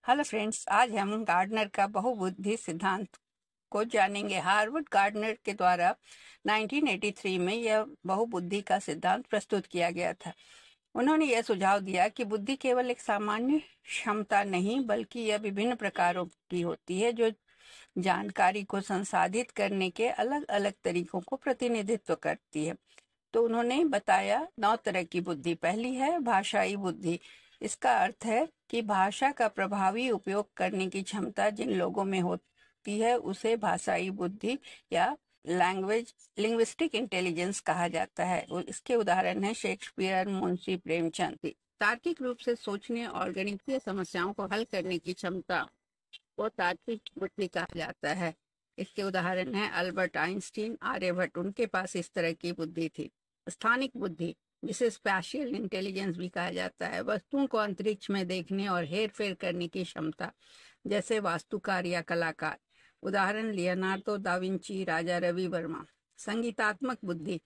Hello friends, आज हम gardener का बहुबुद्धि सिद्धांत को जानेंगे। हार्वर्ड गार्डनर के द्वारा 1983 में यह बहुबुद्धि का सिद्धांत प्रस्तुत किया गया था। उन्होंने यह सुझाव दिया कि बुद्धि केवल एक सामान्य क्षमता नहीं, बल्कि यह विभिन्न प्रकारों की होती है जो जानकारी को संसाधित करने के अलग अलग तरीकों को प्रतिनिधित्व करती है। तो उन्होंने बताया 9 तरह की बुद्धि। पहली है भाषाई बुद्धि। इसका अर्थ है कि भाषा का प्रभावी उपयोग करने की क्षमता जिन लोगों में होती है उसे भाषाई बुद्धि या लिंग्विस्टिक इंटेलिजेंस कहा जाता है। इसके उदाहरण है शेक्सपियर, मुंशी प्रेमचंद। तार्किक रूप से सोचने और गणितीय समस्याओं को हल करने की क्षमता को तार्किक बुद्धि कहा जाता है। इसके उदाहरण है अल्बर्ट आइंस्टीन, आर्यभट्ट। उनके पास इस तरह की बुद्धि थी। स्थानिक बुद्धि, जिसे स्पैशियल इंटेलिजेंस भी कहा जाता है, वस्तुओं को अंतरिक्ष में देखने और हेर फेर करने की क्षमता, जैसे वास्तुकार या कलाकार। उदाहरण Leonardo da Vinci, Raja Ravi Varma. संगीतात्मक बुद्धि,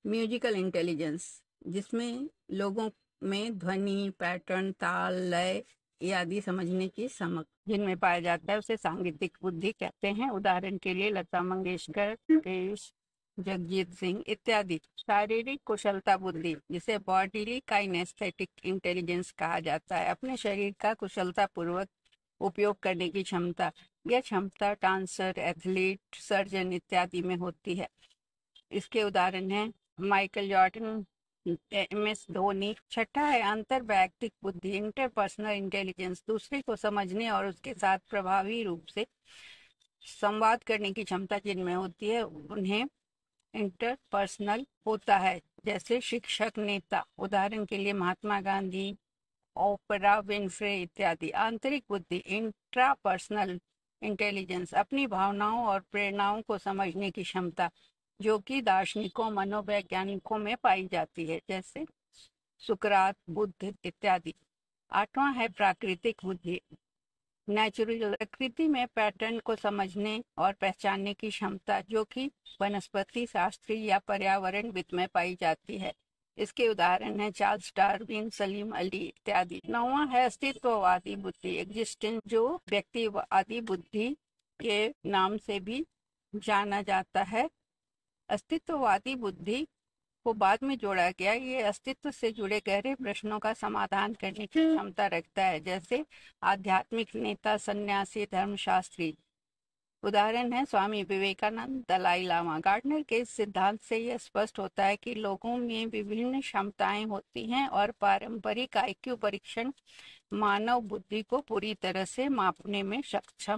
म्यूजिकल इंटेलिजेंस, जिसमें लोगों में ध्वनि, पैटर्न, ताल, लय आदि समझने की समझ जिनमें पाया जाता है, उसे सांगीतिक बुद्धि कहते हैं। उदाहरण के लिए लता मंगेशकर, मुकेश, जगजीत सिंह इत्यादि। शारीरिक कुशलता बुद्धि, जिसे बॉडीली काइनेस्थेटिक इंटेलिजेंस कहा जाता है, अपने शरीर का कुशलता पूर्वक उपयोग करने की क्षमता। यह क्षमता डांसर, एथलीट, सर्जन इत्यादि में होती है। इसके उदाहरण हैं माइकल जॉर्डन, MS धोनी। छठा है अंतर वैयक्तिक बुद्धि, इंटरपर्सनल इंटेलिजेंस। दूसरे को समझने और उसके साथ प्रभावी रूप से संवाद करने की क्षमता जिनमें होती है उन्हें इंटरपर्सनल होता है, जैसे शिक्षक, नेता। उदाहरण के लिए महात्मा गांधी, ओपरा विनफ्रे इत्यादि। आंतरिक बुद्धि, इंट्रापर्सनल इंटेलिजेंस, अपनी भावनाओं और प्रेरणाओं को समझने की क्षमता, जो कि दार्शनिकों, मनोवैज्ञानिकों में पाई जाती है, जैसे सुकरात, बुद्ध इत्यादि। आठवां है प्राकृतिक बुद्धि, नेचुरल, प्रकृति में पैटर्न को समझने और पहचानने की क्षमता, जो कि वनस्पति शास्त्री या पर्यावरणविद में पाई जाती है। इसके उदाहरण हैं चार्ल्स डार्विन, सलीम अली इत्यादि। नौवां है अस्तित्ववादी बुद्धि, एग्जिस्टेंस, जो व्यक्तिवादी बुद्धि के नाम से भी जाना जाता है। अस्तित्ववादी बुद्धि को बाद में जोड़ा गया। ये अस्तित्व से जुड़े गहरे प्रश्नों का समाधान करने की क्षमता रखता है, जैसे आध्यात्मिक नेता, सन्यासी, धर्मशास्त्री। उदाहरण है स्वामी विवेकानंद, दलाई लामा। गार्डनर के इस सिद्धांत से यह स्पष्ट होता है कि लोगों में विभिन्न क्षमताएं होती हैं और पारंपरिक IQ परीक्षण मानव बुद्धि को पूरी तरह से मापने में सक्षम